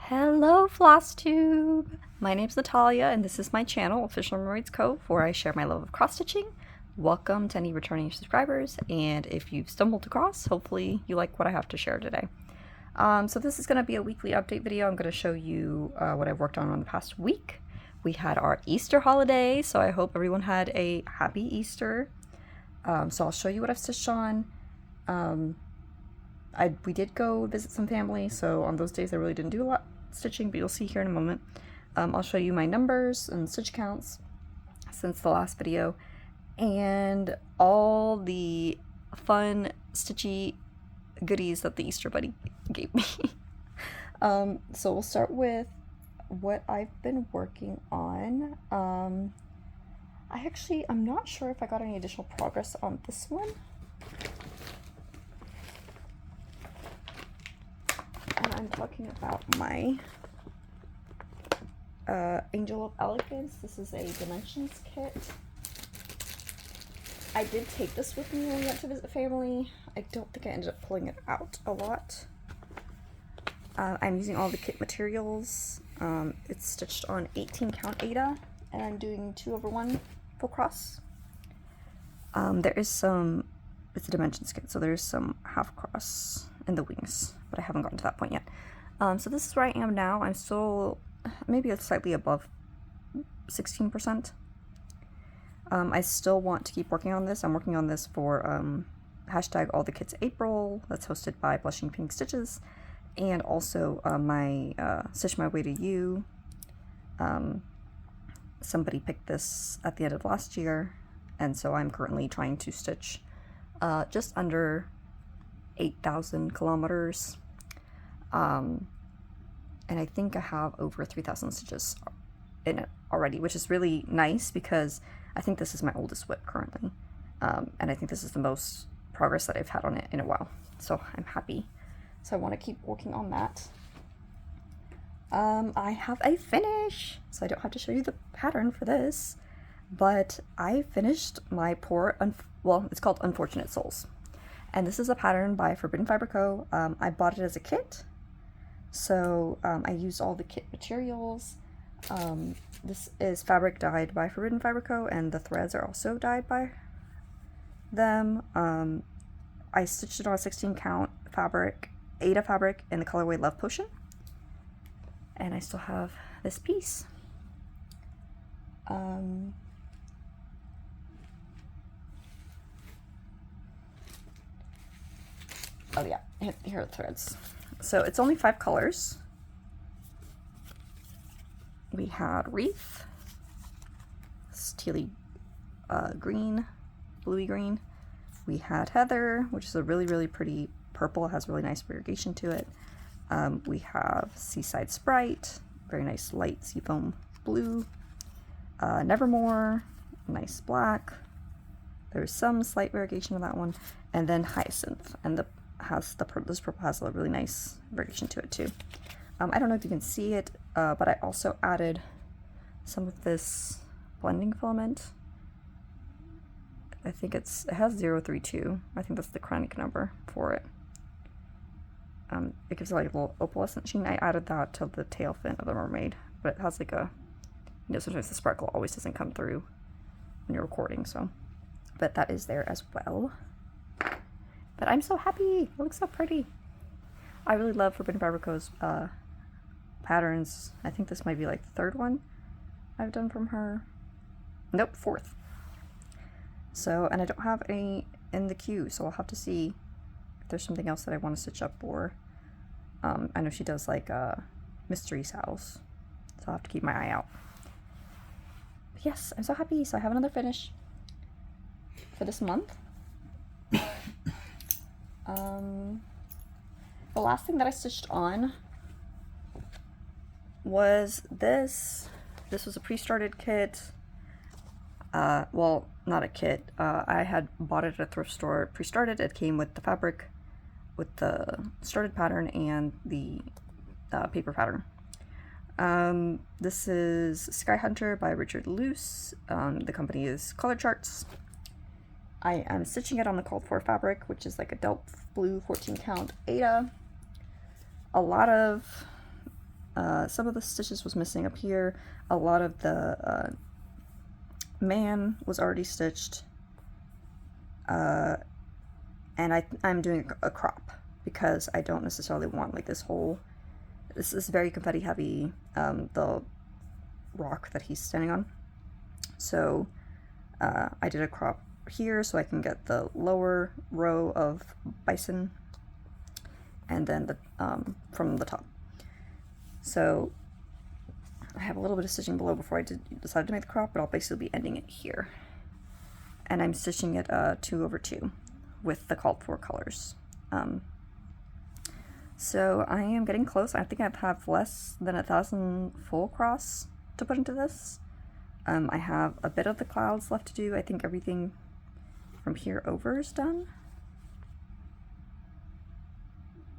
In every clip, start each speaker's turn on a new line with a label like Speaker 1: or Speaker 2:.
Speaker 1: Hello Flosstube! My name's Natalia and this is my channel, OfficialMermaidsCove, where I share my love of cross-stitching. Welcome to any returning subscribers, and if you've stumbled across, hopefully you like what I have to share today. So this is going to be a weekly update video. I'm going to show you what I've worked on the past week. We had our Easter holiday, so I hope everyone had a happy Easter. So I'll show you what I've stitched on. We did go visit some family, so on those days I really didn't do a lot stitching, but you'll see here in a moment. I'll show you my numbers and stitch counts since the last video, and all the fun stitchy goodies that the Easter Bunny gave me. So we'll start with what I've been working on. I'm not sure if I got any additional progress on this one. And I'm talking about my Angel of Elegance. This is a Dimensions kit. I did take this with me when we went to visit family. I don't think I ended up pulling it out a lot. I'm using all the kit materials. It's stitched on 18 count Aida, and I'm doing 2/1 full cross. It's a Dimensions kit, so there's some half cross in the wings, but I haven't gotten to that point yet. So this is where I am now. I'm still maybe slightly above 16%. I still want to keep working on this. I'm working on this for hashtag all the kits April, that's hosted by Blushing Pink Stitches, and also my Stitch My Way to You. Somebody picked this at the end of last year, and so I'm currently trying to stitch just under 8,000 kilometers, and I think I have over 3,000 stitches in it already, which is really nice because I think this is my oldest WIP currently, and I think this is the most progress that I've had on it in a while, so I'm happy. So I want to keep working on that. I have a finish, so I don't have to show you the pattern for this, but I finished my it's called Unfortunate Souls. And this is a pattern by Forbidden Fiber Co. I bought it as a kit, so I used all the kit materials. This is fabric dyed by Forbidden Fiber Co., and the threads are also dyed by them. I stitched it on a 16 count fabric, Aida fabric, in the colorway Love Potion. And I still have this piece. Oh yeah, here are the threads. So it's only 5 colors. We had Wreath, steely green, bluey green. We had Heather, which is a really, really pretty purple. It has really nice variegation to it. We have Seaside Sprite, very nice light seafoam blue. Nevermore, nice black. There's some slight variegation of that one. And then Hyacinth, and this purple has a really nice variation to it too. I don't know if you can see it, but I also added some of this blending filament. I think it has 032. I think that's the chronic number for it. It gives it like a little opalescent sheen. I added that to the tail fin of the mermaid, but it has like a, sometimes the sparkle always doesn't come through when you're recording, so, but that is there as well. But I'm so happy. It looks so pretty. I really love Forbidden Fiber Co.'s patterns. I think this might be like the 3rd one I've done from her. Nope, 4th. So, and I don't have any in the queue, so I'll have to see if there's something else that I want to stitch up for. I know she does like mystery sales, so I'll have to keep my eye out. But yes, I'm so happy. So I have another finish for this month. The last thing that I stitched on was this. This was a pre-started kit. Well, not a kit. I had bought it at a thrift store pre-started. It came with the fabric, with the started pattern and the paper pattern. This is Sky Hunter by Richard Luce. The company is Color Charts. I am stitching it on the called for fabric, which is like a Delft blue 14 count Aida. A lot of some of the stitches was missing up here. A lot of the man was already stitched. And I'm doing a crop because I don't necessarily want like this is very confetti heavy, the rock that he's standing on. So I did a crop here so I can get the lower row of bison and then the from the top. So I have a little bit of stitching below before I decided to make the crop, but I'll basically be ending it here. And I'm stitching it 2/2 with the called for colors. So I am getting close. I think I have less than 1,000 full cross to put into this. I have a bit of the clouds left to do. I think everything from here over is done.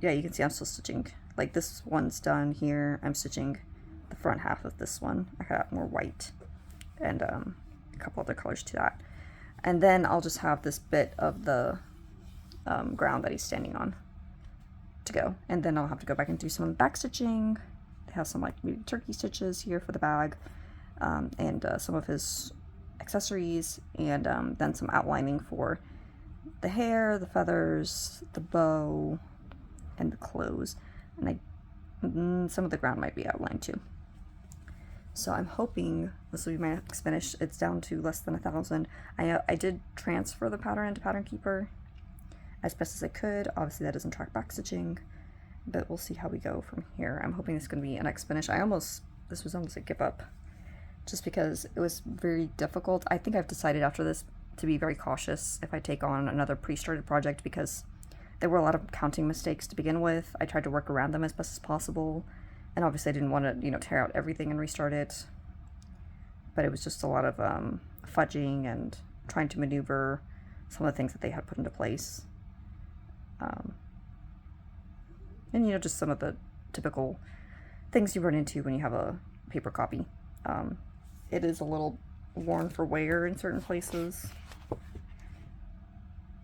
Speaker 1: Yeah, you can see I'm still stitching. Like this one's done here. I'm stitching the front half of this one. I got more white and a couple other colors to that. And then I'll just have this bit of the ground that he's standing on to go. And then I'll have to go back and do some back stitching. They have some like maybe turkey stitches here for the bag, and some of his accessories, and then some outlining for the hair, the feathers, the bow, and the clothes. And some of the ground might be outlined too. So I'm hoping this will be my next finish. It's down to less than 1,000. I did transfer the pattern into Pattern Keeper as best as I could. Obviously that doesn't track back stitching, but we'll see how we go from here. I'm hoping this is going to be an next finish. This was almost a give up just because it was very difficult. I think I've decided after this to be very cautious if I take on another pre-started project because there were a lot of counting mistakes to begin with. I tried to work around them as best as possible. And obviously I didn't want to, tear out everything and restart it. But it was just a lot of fudging and trying to maneuver some of the things that they had put into place. And, just some of the typical things you run into when you have a paper copy. It is a little worn for wear in certain places.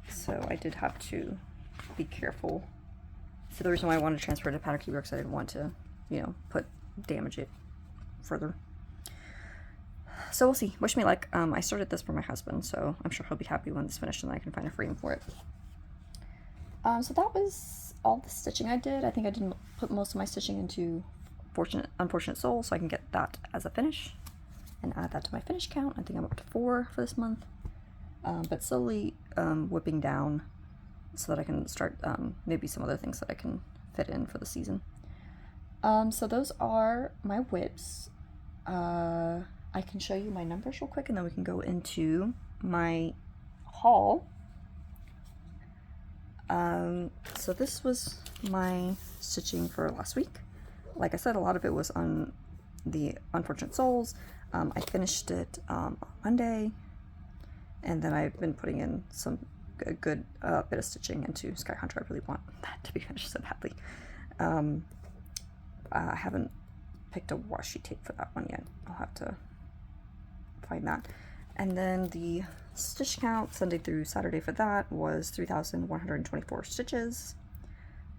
Speaker 1: So I did have to be careful. So the reason why I wanted to transfer it to Pattern Keeper because I didn't want to damage it further. So we'll see. Wish me luck. I started this for my husband, so I'm sure he'll be happy when it's finished and I can find a frame for it. So that was all the stitching I did. I think I didn't put most of my stitching into Unfortunate Soul, so I can get that as a finish and add that to my finish count. I think I'm up to 4 for this month, but slowly whipping down so that I can start maybe some other things that I can fit in for the season. So those are my whips. I can show you my numbers real quick and then we can go into my haul. So this was my stitching for last week. Like I said, a lot of it was on the Unfortunate Souls. I finished it on Monday, and then I've been putting in a good bit of stitching into Sky Hunter. I really want that to be finished so badly. I haven't picked a washi tape for that one yet. I'll have to find that. And then the stitch count Sunday through Saturday for that was 3,124 stitches.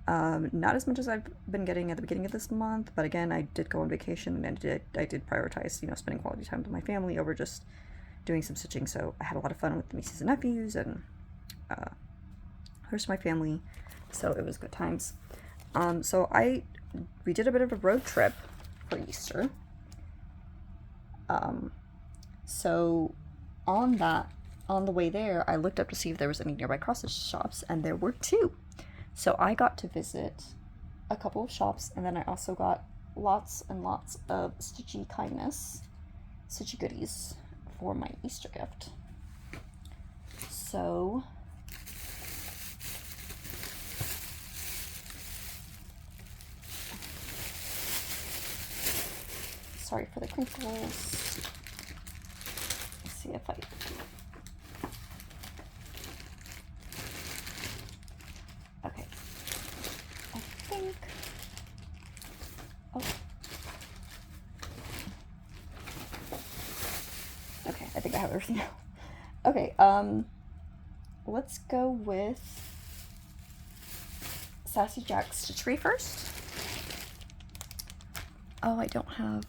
Speaker 1: Not as much as I've been getting at the beginning of this month, but again, I did go on vacation and I did prioritize, spending quality time with my family over just doing some stitching. So I had a lot of fun with nieces and nephews and the rest of my family. So it was good times. So we did a bit of a road trip for Easter. So on the way there, I looked up to see if there was any nearby cross stitch shops, and there were 2. So I got to visit a couple of shops, and then I also got lots and lots of stitchy goodies for my Easter gift. So sorry for the crinkles. Let's see if I okay. I think okay, I think I have everything now. Okay, let's go with Sassy Jack's Stitchery first. Oh, I don't have...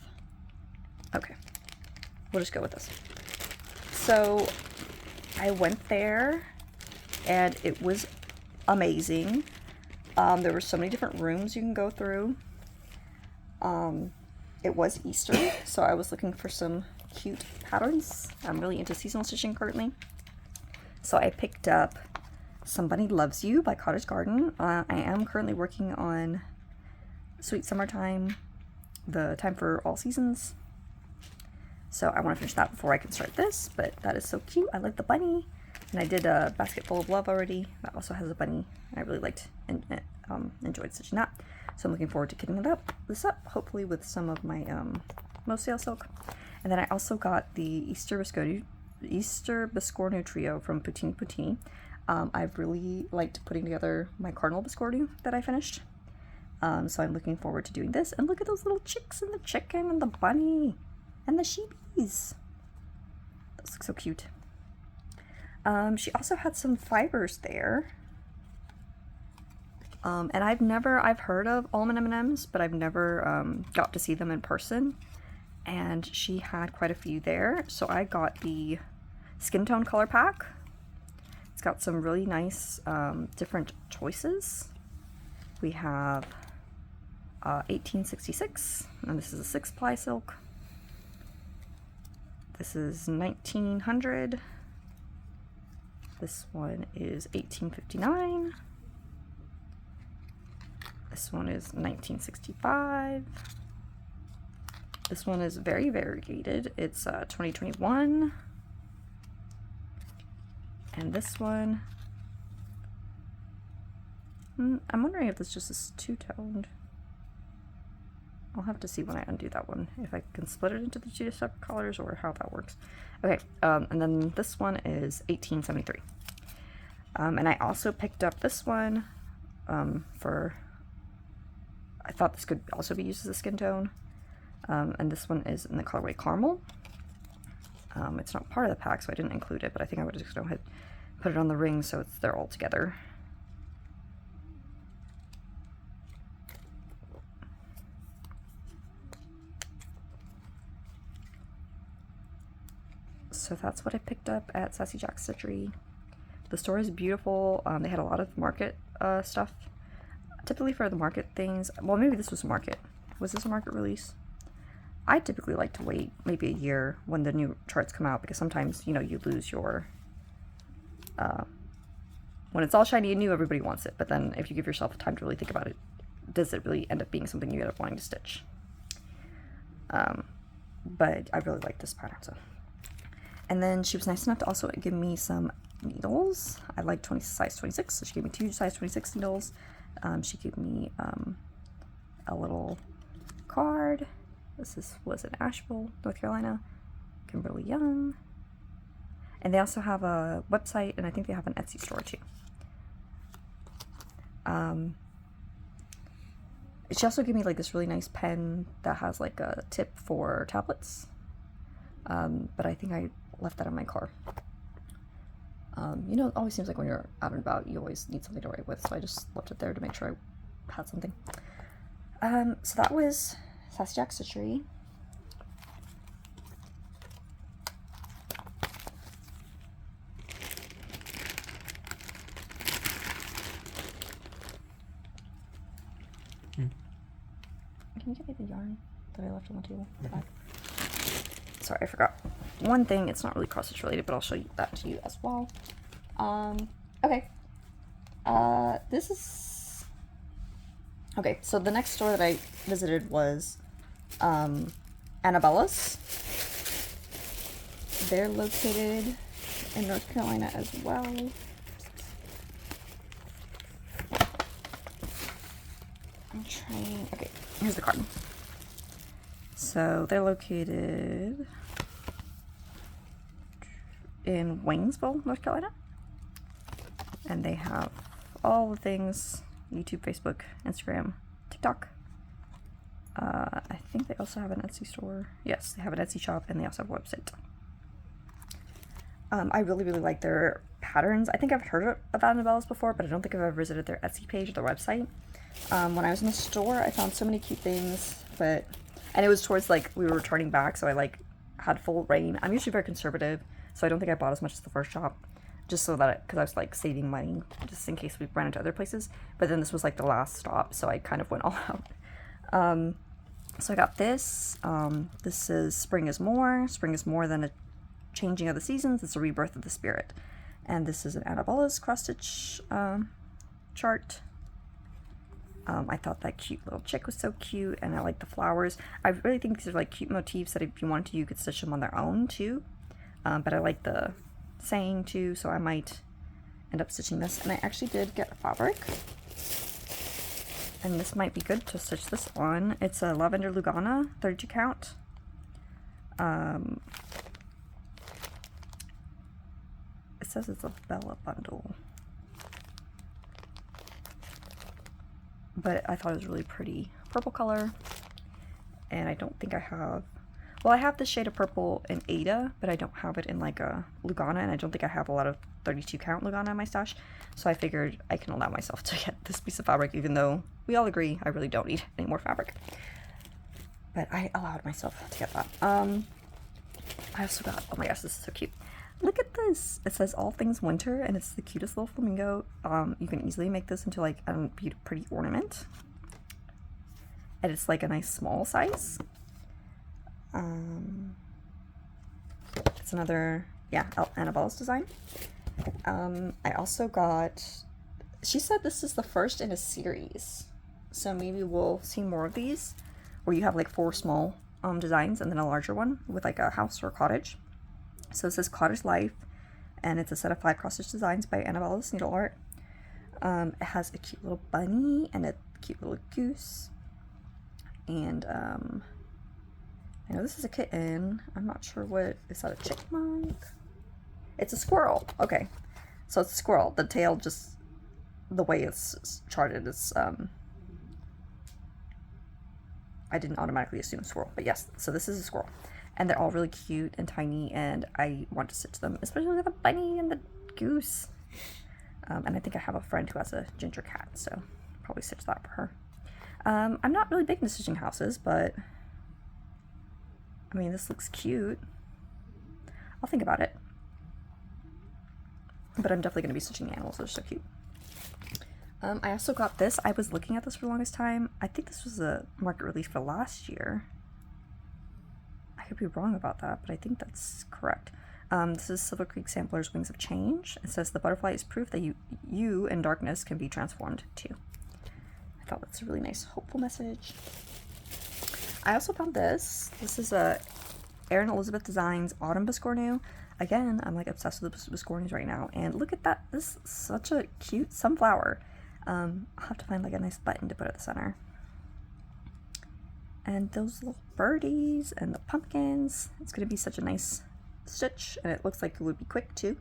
Speaker 1: Okay. We'll just go with this. So, I went there, and it was amazing. There were so many different rooms you can go through. It was Easter, so I was looking for some cute patterns. I'm really into seasonal stitching currently. So I picked up Somebody Loves You by Cottage Garden. I am currently working on Sweet Summertime, the time for all seasons. So I want to finish that before I can start this, but that is so cute. I like the bunny. And I did a Basket Full of Love already. That also has a bunny. I really liked and enjoyed stitching that. So I'm looking forward to getting this up, hopefully with some of my most sale silk. And then I also got the Easter Biscornu Trio from Puttini Puttini. I've really liked putting together my Cardinal Biscornu that I finished. So I'm looking forward to doing this. And look at those little chicks and the chicken and the bunny and the sheepies. Those look so cute. She also had some fibers there. And I've heard of almond M&Ms, but I've never got to see them in person. And she had quite a few there. So I got the Skin Tone Color Pack. It's got some really nice different choices. We have 1866, and this is a 6-ply silk. This is 1900. This one is 1859. This one is 1965. This one is very variegated. It's 2021. And this one, I'm wondering if this just is two-toned. I'll have to see when I undo that one, if I can split it into the two separate colors or how that works. Okay, and then this one is 1873. And I also picked up this one for, I thought this could also be used as a skin tone. And this one is in the colorway Caramel. It's not part of the pack, so I didn't include it, but I think I would just go ahead and put it on the ring so they're all together. So that's what I picked up at Sassy Jack's Stitchery. The store is beautiful. They had a lot of market stuff. Typically for the market things, well, maybe this was a market. Was this a market release? I typically like to wait maybe a year when the new charts come out, because sometimes, you know, you lose your, when it's all shiny and new, everybody wants it. But then if you give yourself time to really think about it, does it really end up being something you end up wanting to stitch? But I really like this pattern, so. And then she was nice enough to also give me some needles. I like size 26, so she gave me 2 size 26 needles. She gave me a little card. This was in Asheville, North Carolina. Kimberly Young. And they also have a website, and I think they have an Etsy store too. She also gave me like this really nice pen that has like a tip for tablets. But I think I left that in my car. You know, it always seems like when you're out and about, you always need something to write with, so I just left it there to make sure I had something. So that was Sassy Jack's Stitchery. Can you get me the yarn that I left on the table? Sorry, I forgot one thing. It's not really cross-stitch related, but I'll show you that to you as well. Okay. This is... Okay, so the next store that I visited was Annabella's. They're located in North Carolina as well. I'm trying... Okay, here's the card. So they're located in Waynesville, North Carolina. And they have all the things: YouTube, Facebook, Instagram, TikTok. I think they also have an Etsy store. Yes, they have an Etsy shop, and they also have a website. I really, really like their patterns. I think I've heard of Annabella's before, but I don't think I've ever visited their Etsy page or their website. When I was in the store, I found so many cute things, but And it was towards like we were returning back, so I like had full reign. I'm usually very conservative, so I don't think I bought as much as the first shop, just so that because I was like saving money just in case we ran into other places. But then this was like the last stop, so I kind of went all out. So I got this. This is Spring is More. Spring is more than a changing of the seasons. It's a rebirth of the spirit. And this is an Annabella's cross stitch chart. I thought that cute little chick was so cute, and I like the flowers. I really think these are like cute motifs that if you wanted to, you could stitch them on their own too. But I like the saying too, so I might end up stitching this. And I actually did get a fabric, and this might be good to stitch this on. It's a Lavender Lugana 32 count. It says it's a Bella bundle, but I thought it was really pretty purple color, and I don't think I have, well, I have this shade of purple in Ada, but I don't have it in like a Lugana, and I don't think I have a lot of 32 count Lugana in my stash, so I figured I can allow myself to get this piece of fabric, even though we all agree I really don't need any more fabric, but I allowed myself to get that. I also got, oh my gosh, this is so cute. Look at this. It says all things winter, and it's the cutest little flamingo. You can easily make this into like a pretty ornament, and it's like a nice small size. It's another, yeah, Annabella's design. I also got, she said this is the first in a series, so maybe we'll see more of these where you have like 4 small designs and then a larger one with like a house or a cottage. So it says Cottage Life, and it's a set of 5 cross-stitch designs by Annabella's Needle Art. It has a cute little bunny and a cute little goose. And I know this is a kitten. I'm not sure what, is that a chipmunk? It's a squirrel. Okay, so it's a squirrel. The tail just, the way it's charted is, I didn't automatically assume squirrel, but yes, so this is a squirrel. And they're all really cute and tiny, and I want to stitch them, especially with the bunny and the goose. And I think I have a friend who has a ginger cat, so probably stitch that for her. I'm not really big into stitching houses, but I mean, this looks cute. I'll think about it. But I'm definitely going to be stitching animals. They're so cute. I also got this. I was looking at this for the longest time. I think this was a market release for last year. I could be wrong about that, but I think that's correct. This is Silver Creek Sampler's Wings of Change. It says the butterfly is proof that you in darkness can be transformed too. I thought that's a really nice, hopeful message. I also found this. This is a Erin Elizabeth Designs Autumn Biscornu. Again, I'm like obsessed with the Biscornus right now. And look at that. This is such a cute sunflower. I'll have to find like a nice button to put at the center. And those little birdies and the pumpkins. It's going to be such a nice stitch, and it looks like it would be quick too.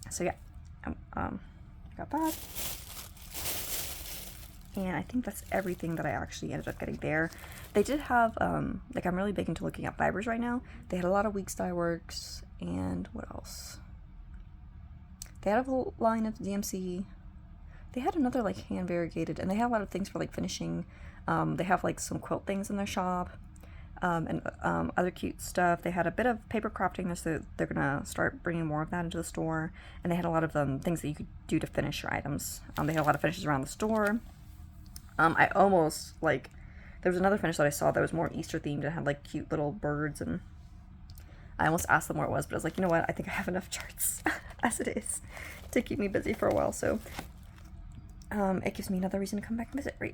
Speaker 1: So yeah, got that. And I think that's everything that I actually ended up getting there. They did have, like, I'm really big into looking at fibers right now. They had a lot of Weeks Dye Works, and what else? They had a whole line of DMC. They had another like hand variegated, and they have a lot of things for like finishing. They have like some quilt things in their shop, and other cute stuff. They had a bit of paper crafting, so they're gonna start bringing more of that into the store. And they had a lot of things that you could do to finish your items. They had a lot of finishes around the store. I almost like, there was another finish that I saw that was more Easter themed and had like cute little birds, and I almost asked them where it was, but I was like, you know what, I think I have enough charts as it is to keep me busy for a while, so it gives me another reason to come back and visit, right?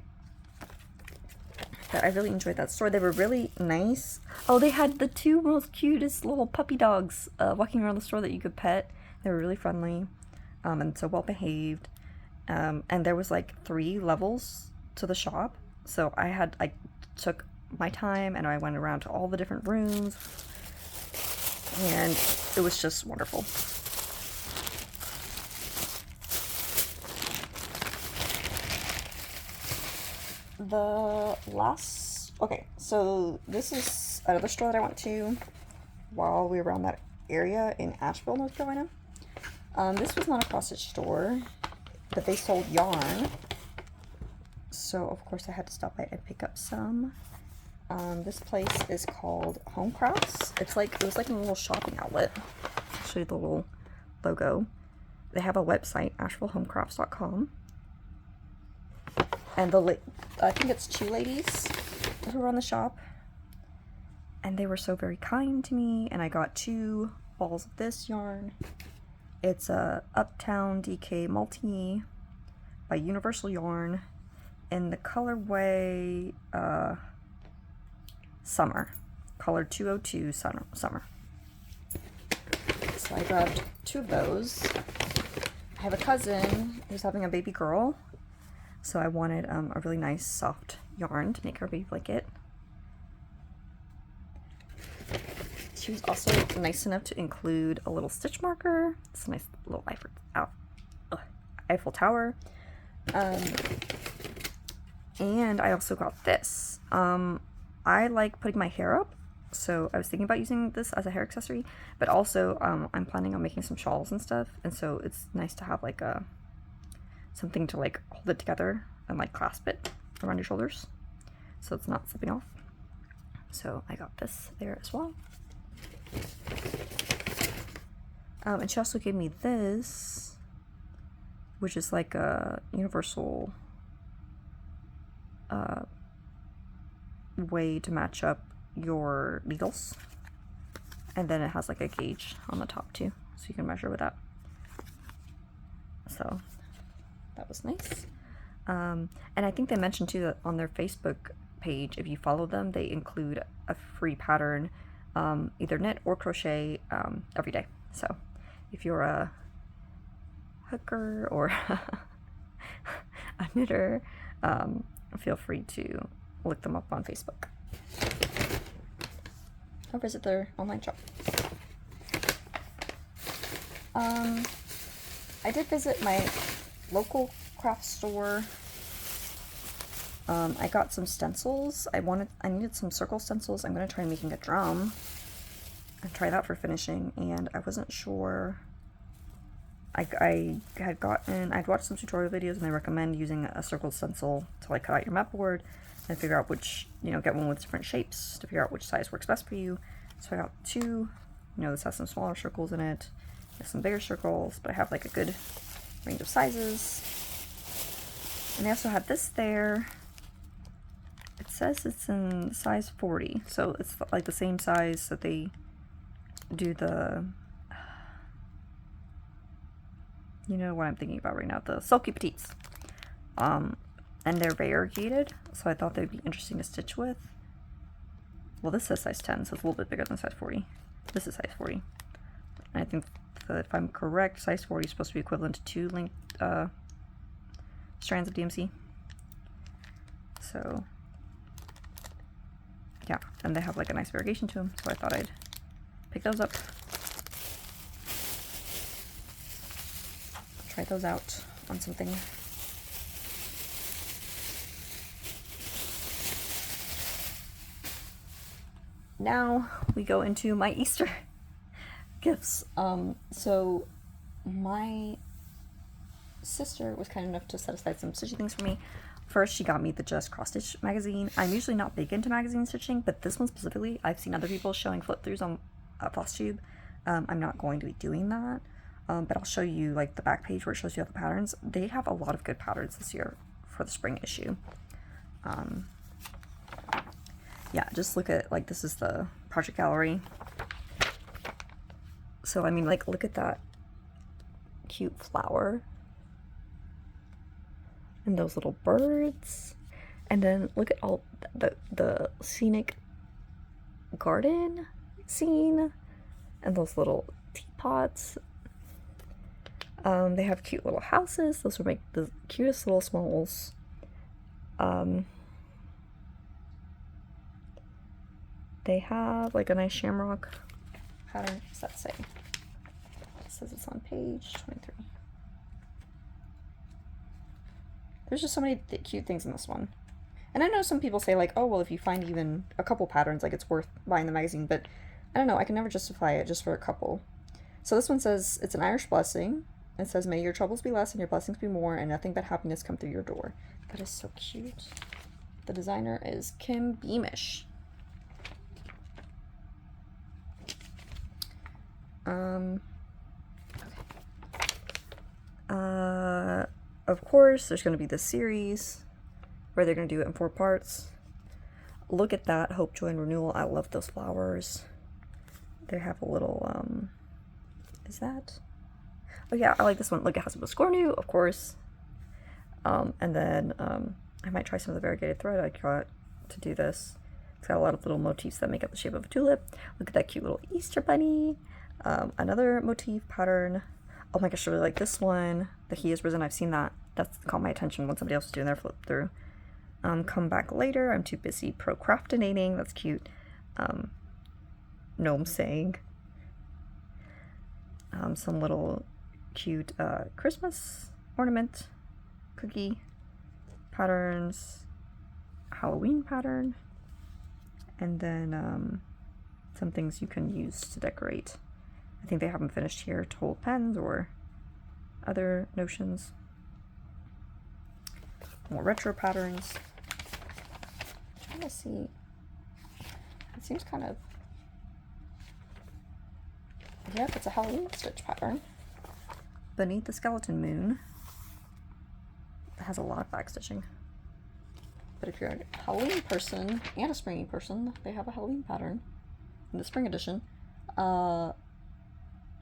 Speaker 1: But I really enjoyed that store. They were really nice. Oh, they had the 2 most cutest little puppy dogs walking around the store that you could pet. They were really friendly and so well behaved. And there was like 3 levels to the shop, so I took my time and I went around to all the different rooms, and it was just wonderful. Okay, so this is another store that I went to while we were around that area in Asheville, North Carolina. This was not a cross-stitch store, but they sold yarn. So of course I had to stop by and pick up some. This place is called Home Crafts. It was like a little shopping outlet. I'll show you the little logo. They have a website, AshevilleHomecrafts.com. And I think it's 2 ladies who run the shop. And they were so very kind to me, and I got 2 balls of this yarn. It's a Uptown DK Multi by Universal Yarn in the colorway Summer. Color 202 Summer. So I grabbed 2 of those. I have a cousin who's having a baby girl, so I wanted a really nice soft yarn to make her baby blanket. She was also nice enough to include a little stitch marker. It's a nice little Eiffel Tower. And I also got this. I like putting my hair up, so I was thinking about using this as a hair accessory, but also I'm planning on making some shawls and stuff, and so it's nice to have like something to like hold it together and like clasp it around your shoulders so it's not slipping off. So I got this there as well. And she also gave me this, which is like a universal way to match up your needles, and then it has like a gauge on the top too, so you can measure with that. So that was nice. And I think they mentioned too that on their Facebook page, if you follow them, they include a free pattern, either knit or crochet, every day. So if you're a hooker or a knitter, feel free to look them up on Facebook or visit their online shop. I did visit my local craft store. I got some stencils. I needed some circle stencils. I'm going to try making a drum and try that for finishing, and I wasn't sure. I'd watched some tutorial videos, and they recommend using a circle stencil to like cut out your mat board and figure out which, get one with different shapes to figure out which size works best for you. So I got 2. This has some smaller circles in it, there's some bigger circles, but I have like a good range of sizes. And they also had this there. It says it's in size 40, so it's like the same size that they do the, what I'm thinking about right now, the Sulky Petites. And they're variegated, so I thought they'd be interesting to stitch with. Well, this says size 10, so it's a little bit bigger than size 40. This is size 40. And I think that if I'm correct, size 40 is supposed to be equivalent to 2 linked strands of DMC. So, yeah, and they have like a nice variegation to them, so I thought I'd pick those up. Try those out on something. Now we go into my Easter gifts. So my sister was kind enough to set aside some stitchy things for me. First, she got me the Just Cross Stitch magazine. I'm usually not big into magazine stitching, but this one specifically, I've seen other people showing flip throughs on Flosstube. I'm not going to be doing that, but I'll show you like the back page where it shows you all the patterns. They have a lot of good patterns this year for the spring issue. Yeah, just look at, like, this is the project gallery. So, I mean, like, look at that cute flower. And those little birds. And then look at all the scenic garden scene. And those little teapots. They have cute little houses. Those would make the cutest little smalls. They have like a nice shamrock pattern. What does that say? It says it's on page 23. There's just so many cute things in this one. And I know some people say like, oh, well, if you find even a couple patterns, like it's worth buying the magazine, but I don't know, I can never justify it just for a couple. So this one says, it's an Irish blessing, It says, may your troubles be less and your blessings be more, and nothing but happiness come through your door. That is so cute. The designer is Kim Beamish. Of course, there's going to be this series where they're going to do it in 4 parts. Look at that, Hope, Joy, and Renewal. I love those flowers. They have a little, is that? Oh yeah, I like this one. Look, it has a biscornu, of course. And then, I might try some of the variegated thread I got to do this. It's got a lot of little motifs that make up the shape of a tulip. Look at that cute little Easter bunny. Another motif pattern. Oh my gosh, I really like this one. The He Has Risen. I've seen that. That's caught my attention when somebody else was doing their flip through. Come back later. I'm too busy procrastinating. That's cute. Gnome saying. Some little cute Christmas ornament cookie patterns. Halloween pattern. And then some things you can use to decorate. I think they haven't finished here to hold pens or other notions. More retro patterns. I'm trying to see. It seems kind of. Yep, it's a Halloween stitch pattern. Beneath the Skeleton Moon. It has a lot of back stitching. But if you're a Halloween person and a springy person, they have a Halloween pattern in the spring edition.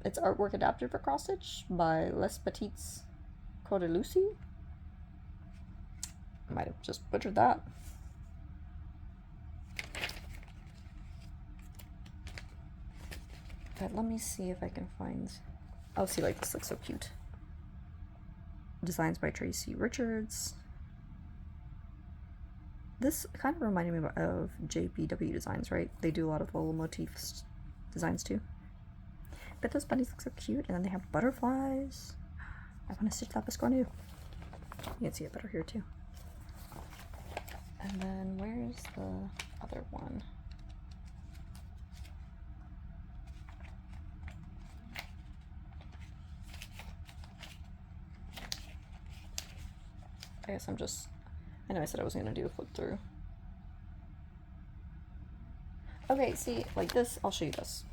Speaker 1: It's artwork adapted for cross stitch by Les Petites Cote de Luce. I might have just butchered that. But let me see if I can find. Oh, see, like this looks so cute. Designs by Tracy Richards. This kind of reminded me of JPW Designs, right? They do a lot of little motifs designs too. But those bunnies look so cute, and then they have butterflies. I want to stitch that biscornu. You can see it better here too. And then where's the other one? I guess I know I said I was going to do a flip through. Okay, see, like this, I'll show you this.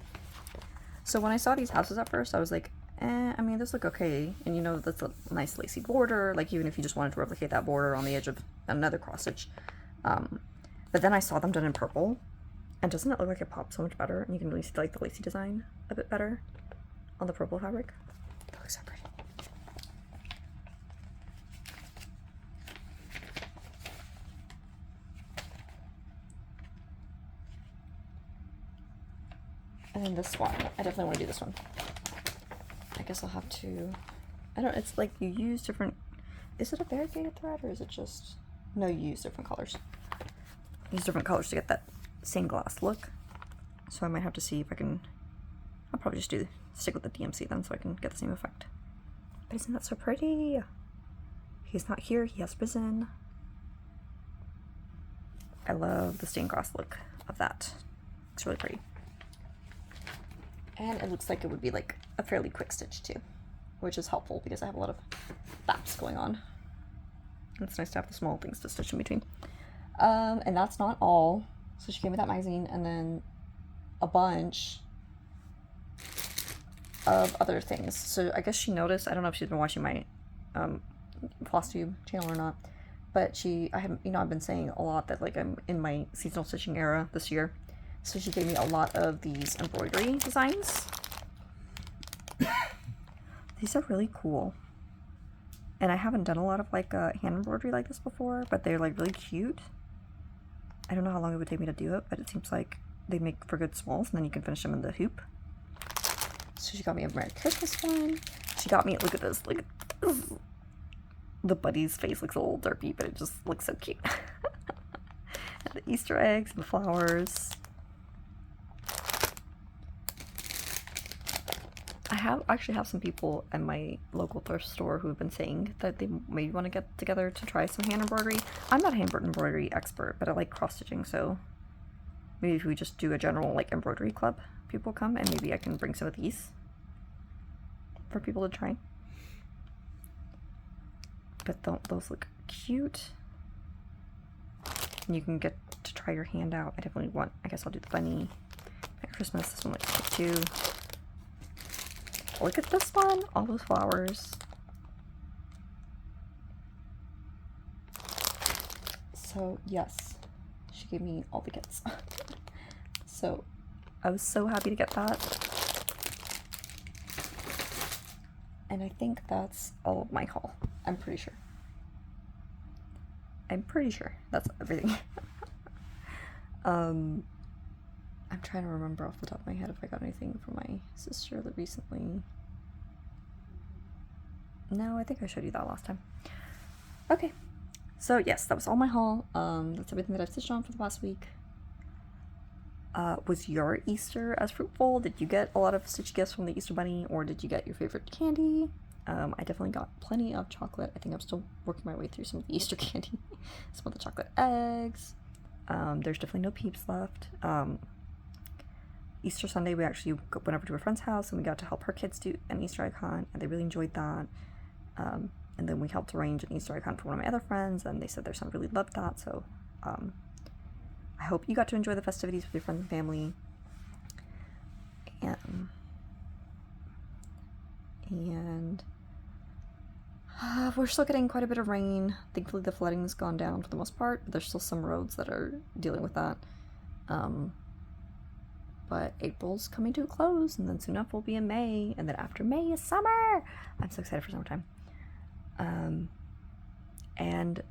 Speaker 1: So when I saw these houses at first, I was like, I mean, this look okay. And you know, that's a nice lacy border, like even if you just wanted to replicate that border on the edge of another cross stitch. But then I saw them done in purple, and doesn't it look like it pops so much better? And you can really see like the lacy design a bit better on the purple fabric. It looks so pretty. And then this one, I definitely want to do this one. I guess I'll have to, it's like you use different, is it a variegated thread or is it just, no, you use different colors. Use different colors to get that same glass look. So I might have to see if I can, I'll probably just stick with the DMC then so I can get the same effect. But isn't that so pretty? He's not here, he has risen. I love the stained glass look of that. It's really pretty. And it looks like it would be like a fairly quick stitch too, which is helpful because I have a lot of baps going on. It's nice to have the small things to stitch in between. And that's not all. So she gave me that magazine and then a bunch of other things. So I guess she noticed, I don't know if she's been watching my Flosstube channel or not, but I've been saying a lot that like I'm in my seasonal stitching era this year. So she gave me a lot of these embroidery designs. These are really cool. And I haven't done a lot of like hand embroidery like this before, but they're like really cute. I don't know how long it would take me to do it, but it seems like they make for good smalls, and then you can finish them in the hoop. So she got me a Merry Christmas one. She got me, look at this, like the buddy's face looks a little derpy, but it just looks so cute. And the Easter eggs and the flowers. I actually have some people at my local thrift store who have been saying that they maybe want to get together to try some hand embroidery. I'm not a hand embroidery expert, but I like cross stitching, so maybe if we just do a general like embroidery club, people come, and maybe I can bring some of these for people to try. but those look cute. And you can get to try your hand out. I definitely want, I guess I'll do the bunny. Merry Christmas, this one looks cute too. Look at this one, all those flowers. So yes, she gave me all the kits. So I was so happy to get that. And I think that's all of my haul. I'm pretty sure. I'm pretty sure that's everything. I'm trying to remember off the top of my head if I got anything from my sister that recently. No, I think I showed you that last time. Okay, so yes, that was all my haul. That's everything that I've stitched on for the past week. Was your Easter as fruitful? Did you get a lot of stitch gifts from the Easter Bunny, or did you get your favorite candy? I definitely got plenty of chocolate. I think I'm still working my way through some of the Easter candy. Some of the chocolate eggs. There's definitely no Peeps left. Easter Sunday, we actually went over to a friend's house and we got to help her kids do an Easter icon, and they really enjoyed that. And then we helped arrange an Easter icon for one of my other friends, and they said their son really loved that, so I hope you got to enjoy the festivities with your friends and family. And we're still getting quite a bit of rain. Thankfully the flooding's gone down for the most part, but there's still some roads that are dealing with that. But April's coming to a close, and then soon enough we'll be in May, and then after May is summer! I'm so excited for summertime. And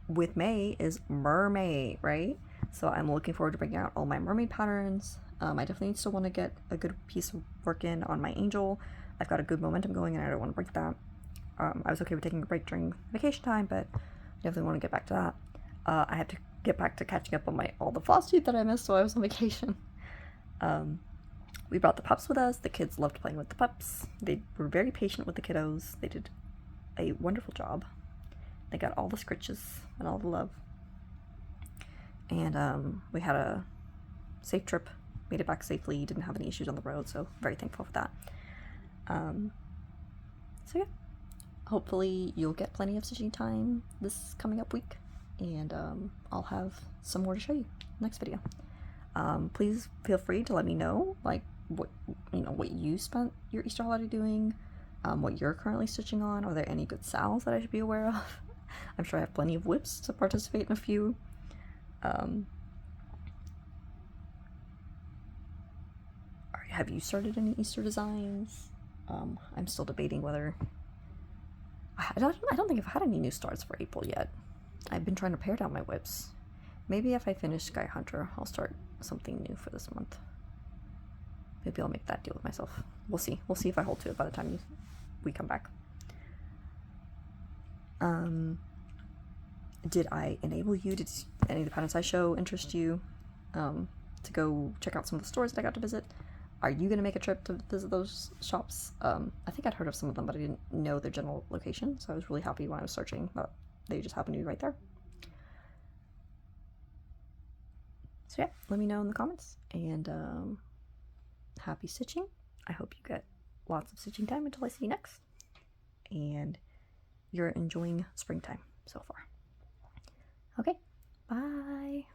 Speaker 1: with May is Mermaid, right? So I'm looking forward to bringing out all my mermaid patterns. I definitely still want to get a good piece of work in on my angel. I've got a good momentum going and I don't want to break that. I was okay with taking a break during vacation time, but I definitely want to get back to that. I have to get back to catching up on all the Flosstube that I missed while I was on vacation. We brought the pups with us. The kids loved playing with the pups. They were very patient with the kiddos. They did a wonderful job. They got all the scritches and all the love. And we had a safe trip, made it back safely, didn't have any issues on the road, so very thankful for that. So yeah, hopefully you'll get plenty of stitching time this coming up week, and I'll have some more to show you next video. Please feel free to let me know, like, what you spent your Easter holiday doing, what you're currently stitching on. Are there any good sales that I should be aware of? I'm sure I have plenty of whips to participate in a few. Have you started any Easter designs? I'm still debating whether I don't think I've had any new starts for April yet. I've been trying to pare down my whips. Maybe if I finish Sky Hunter, I'll start something new for this month. Maybe I'll make that deal with myself. We'll see. We'll see if I hold to it by the time we come back. Did I enable you? Did any of the patterns I show interest you? To go check out some of the stores that I got to visit? Are you going to make a trip to visit those shops? I think I'd heard of some of them, but I didn't know their general location, so I was really happy when I was searching that they just happened to be right there. So yeah, let me know in the comments, and happy stitching. I hope you get lots of stitching time until I see you next, and you're enjoying springtime so far. Okay, bye!